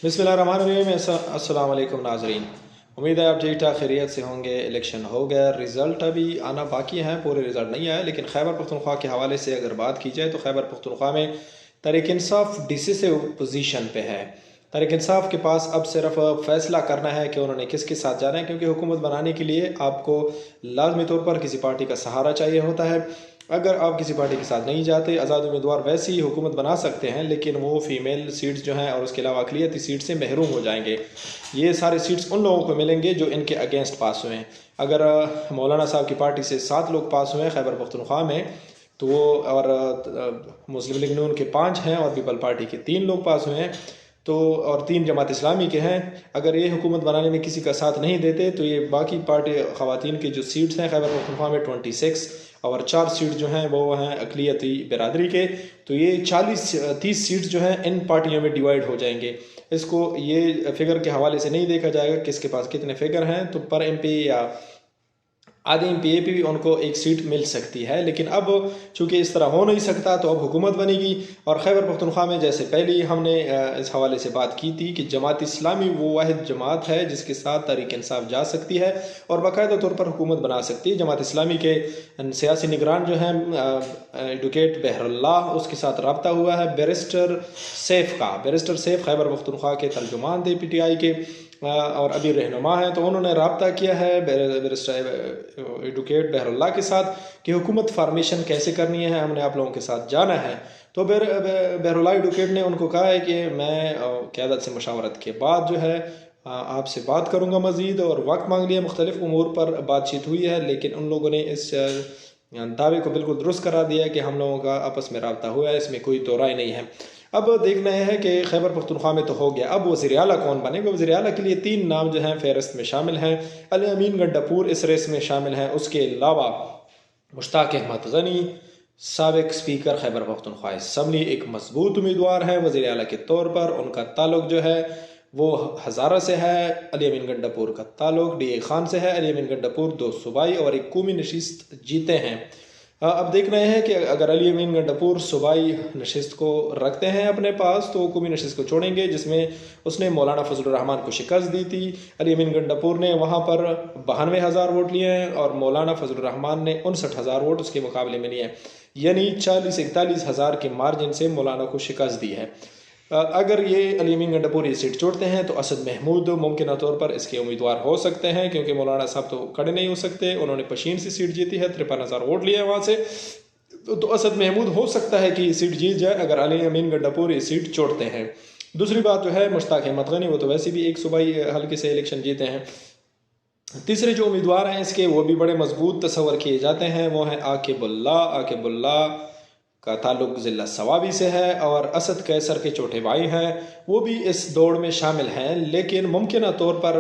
बिस्मिल्लाहिर्रहमानिर्रहीम। अस्सलाम वालेकुम नाज़रीन, उम्मीद है आप ठीक ठाक खैरियत से होंगे। इलेक्शन हो गया, रिज़ल्ट अभी आना बाकी है, पूरे रिज़ल्ट नहीं आया, लेकिन खैबर पख्तूनख्वा के हवाले से अगर बात की जाए तो खैबर पख्तूनख्वा में तहरीक इंसाफ डिसिसिव पोजीशन पे है। तहरीक इंसाफ के पास अब सिर्फ फैसला करना है कि उन्होंने किसके साथ जाना है, क्योंकि हुकूमत बनाने के लिए आपको लाजमी तौर पर किसी पार्टी का सहारा चाहिए होता है। अगर आप किसी पार्टी के साथ नहीं जाते, आज़ाद उम्मीदवार वैसे ही हुकूमत बना सकते हैं, लेकिन वो फ़ीमेल सीट्स जो हैं और उसके अलावा अक़लियती सीट से महरूम हो जाएंगे। ये सारे सीट्स उन लोगों को मिलेंगे जो इनके अगेंस्ट पास हुए हैं। अगर मौलाना साहब की पार्टी से 7 लोग पास हुए हैं खैबर पख्तूनख्वा में, तो वो और मुस्लिम लीग नून के 5 हैं और पीपल पार्टी के 3 लोग पास हुए हैं, तो और 3 जमात इस्लामी के हैं। अगर ये हुकूमत बनाने में किसी का साथ नहीं देते तो ये बाकी पार्टी ख़वातीन की जो सीट्स हैं खैबर पख्तूनख्वा में 26 और 4 सीट जो हैं वो हैं अक़लियती बिरादरी के, तो ये 30 सीट्स जो हैं इन पार्टियों में डिवाइड हो जाएंगे। इसको ये फिगर के हवाले से नहीं देखा जाएगा किसके पास कितने फिगर हैं, तो पर MP या आधे MPA पे भी उनको एक सीट मिल सकती है। लेकिन अब चूँकि इस तरह हो नहीं सकता तो अब हुकूमत बनेगी। और खैबर पख्तूनख्वा में जैसे पहले ही हमने इस हवाले से बात की थी कि जमात इस्लामी वो वाहिद जमात है जिसके साथ तहरीक इंसाफ जा सकती है और बाकायदा तौर पर हुकूमत बना सकती है। जमात इस्लामी के सियासी निगरान जो हैं एडवोकेट बहरुल्लाह, उसके साथ रब्ता हुआ है बैरिस्टर सैफ खैबर पख्तूनख्वा के तर्जुमान थे PTI के और अभी रहनुमा हैं, तो उन्होंने रब्ता किया है बैरिस्टर एडवोकेट बहरुल्लाह के साथ कि हुकूमत फार्मेशन कैसे करनी है, हमने आप लोगों के साथ जाना है। तो बहरुल्लाह एडवोकेट ने उनको कहा है कि मैं क़यादत से मशावरत के बाद जो है आपसे बात करूँगा मज़ीद, और वक्त मांग लिया, मुख्तलिफ उमूर पर बातचीत हुई है, लेकिन उन लोगों ने इस दावे को बिल्कुल दुरुस्त करा दिया है कि हम लोगों का आपस में रब्ता हुआ है, इसमें कोई दो राय नहीं है। अब देखना है कि खैबर पख्तूनख्वा में तो हो गया, अब वज़ीर आला कौन बनेगा। वज़ीर आला के लिए 3 नाम जो हैं फ़हरिस्त में शामिल हैं। अली अमीन गंडापुर इस रेस में शामिल हैं, उसके अलावा मुश्ताक अहमद गनी साबिक़ स्पीकर खैबर पख्तूनख्वा असम्बली एक मजबूत उम्मीदवार हैं वज़ीर आला के तौर पर। उनका ताल्लुक जो है वो हज़ारा से है। अली अमीन गंडापुर का ताल्लुक DA खान से है। अली अमीन गंडापुर 2 सूबाई और एक कौमी नशिस्त जीते हैं। अब देखना है कि अगर अली अमीन गंडापुर सूबाई नशिस्त को रखते हैं अपने पास तो कौमी नशिस्त को छोड़ेंगे, जिसमें उसने मौलाना फजलुर रहमान को शिकस्त दी थी। अली अमीन गंडापुर ने वहाँ पर 92,000 वोट लिए हैं और मौलाना फजलुर रहमान ने 59,000 वोट उसके मुकाबले में लिए हैं, यानी 40-41 हज़ार के मार्जिन से मौलाना को शिकस्त दी है। अगर ये अली अमीन गंडापुर ये सीट छोड़ते हैं तो असद महमूद मुमकिन तौर पर इसके उम्मीदवार हो सकते हैं, क्योंकि मौलाना साहब तो खड़े नहीं हो सकते। उन्होंने पशीन से सीट जीती है, 53,000 वोट लिए हैं वहाँ से, तो असद महमूद हो सकता है कि ये सीट जीत जाए अगर अली अमीन गंडापुर ये सीट छोड़ते हैं। दूसरी बात जो है मुश्ताक अहमद गनी, वो तो वैसे भी एक सूबाई हल्के से इलेक्शन जीते हैं। तीसरे जो उम्मीदवार हैं इसके वो भी बड़े मजबूत तस्वर किए जाते हैं, वो हैं आकिबुल्ला का ताल्लुक ज़िला सवाबी से है और असद कैसर के छोटे भाई हैं, वो भी इस दौड़ में शामिल हैं। लेकिन मुमकिन तौर पर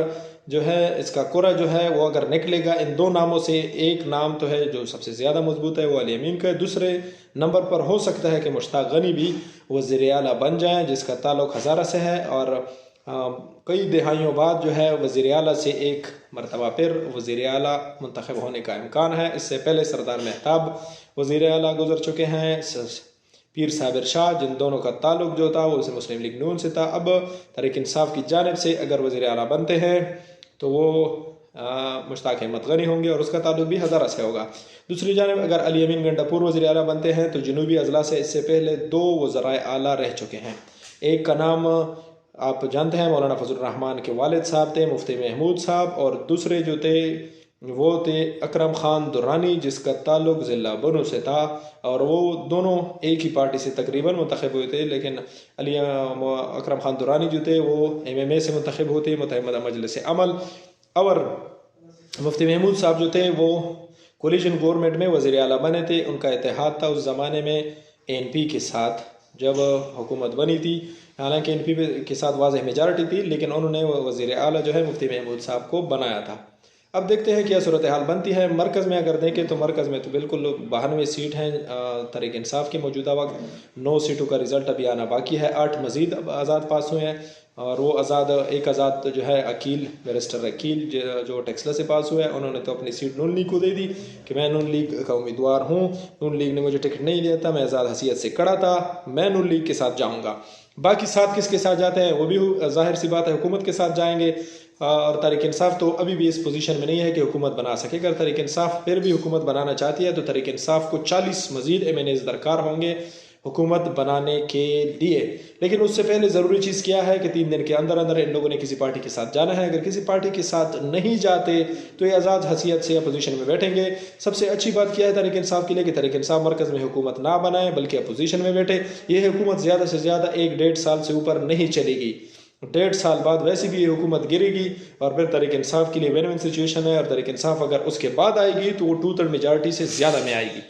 जो है इसका कुरा जो है वो अगर निकलेगा इन 2 नामों से, एक नाम तो है जो सबसे ज़्यादा मजबूत है वो अली अमीन का है, दूसरे नंबर पर हो सकता है कि मुश्ताक गनी भी वज़ीर आला बन जाएँ जिसका ताल्लुक हज़ारा से है। और कई दहाइयों बाद जो है वज़ीर आला से एक मरतबा फिर वज़ीर आला मुंतखब होने का इम्कान है। इससे पहले सरदार मेहताब वज़ीर आला गुजर चुके हैं, पीर साबिर शाह, जिन दोनों का ताल्लुक जो था वो मुस्लिम लीग नून से था। अब तहरीक इंसाफ की जानिब से अगर वज़ीर आला बनते हैं तो वो मुश्ताक अहमद गनी होंगे और उसका ताल्लुक भी हज़ारा से होगा। दूसरी जानिब अगर अली अमीन गंडापुर वज़ीर आला बनते हैं तो जनूबी अजला से इससे पहले 2 वज़राए आला रह चुके हैं। एक का नाम आप जानते हैं मौलाना फजलुर रहमान के वालिद साहब थे, मुफ्ती महमूद साहब, और दूसरे जो थे वो थे अकरम खान दुरानी जिसका ताल्लुक ज़िला बनो से था, और वो दोनों एक ही पार्टी से तकरीबन मुंतखब हुए थे। लेकिन अकरम खान दुरानी जो थे वो MMA से मुंतखब होते, मुतहम्मदा मजलिस अमल, और मुफ्ती महमूद साहब जो थे वो कोलिशन गवर्नमेंट में वज़ीर आला बने थे। उनका इत्तेहाद था उस ज़माने में ANP के साथ जब हुकूमत बनी थी, हालांकि ANP के साथ वाज़ेह मेजॉरिटी थी, लेकिन उन्होंने वज़ीर आला जो है मुफ्ती महमूद साहब को बनाया था। अब देखते हैं क्या सूरत हाल बनती है। मरकज़ में अगर देखें तो मरकज़ में तो बिल्कुल 92 सीट हैं तहरीक इंसाफ के मौजूदा वक्त। 9 सीटों का रिज़ल्ट अभी आना बाकी है। 8 मज़ीद आज़ाद पास हुए हैं और वो एक आज़ाद जो है अकील, बैरिस्टर अकील जो टेक्सला से पास हुआ है, उन्होंने तो अपनी सीट नून लीग को दे दी कि मैं नून लीग का उम्मीदवार हूँ, नून लीग ने मुझे टिकट नहीं दिया था, मैं आज़ाद हसीयत से खड़ा था, मैं नून लीग के साथ जाऊँगा। बाकी 7 किसके साथ जाते हैं वो भी ज़ाहिर सी बात है हुकूमत के साथ जाएंगे। और तहरीक इंसाफ तो अभी भी इस पोजीशन में नहीं है कि हुकूमत बना सके। अगर तहरीक इंसाफ फिर भी हुकूमत बनाना चाहती है तो तहरीक इंसाफ को 40 मज़ीद MNAs दरकार होंगे हुकूमत बनाने के लिए। लेकिन उससे पहले ज़रूरी चीज़ क्या है कि 3 दिन के अंदर अंदर इन लोगों ने किसी पार्टी के साथ जाना है। अगर किसी पार्टी के साथ नहीं जाते तो ये आज़ाद हसीयत से अपोजिशन में बैठेंगे। सबसे अच्छी बात क्या है तहरीक इंसाफ के लिए कि तहरीक इंसाफ मरकज़ में हुकूमत ना बनाए बल्कि अपोजिशन में बैठे। ये हुकूमत ज़्यादा से ज़्यादा 1-1.5 साल से ऊपर नहीं चलेगी। 1.5 साल बाद वैसे भी ये हुकूमत गिरेगी और फिर तहरीक इंसाफ के लिए विन विन सिचुएशन है। और तहरीक इंसाफ अगर उसके बाद आएगी तो वो 2/3 मेजॉरिटी से ज़्यादा में आएगी।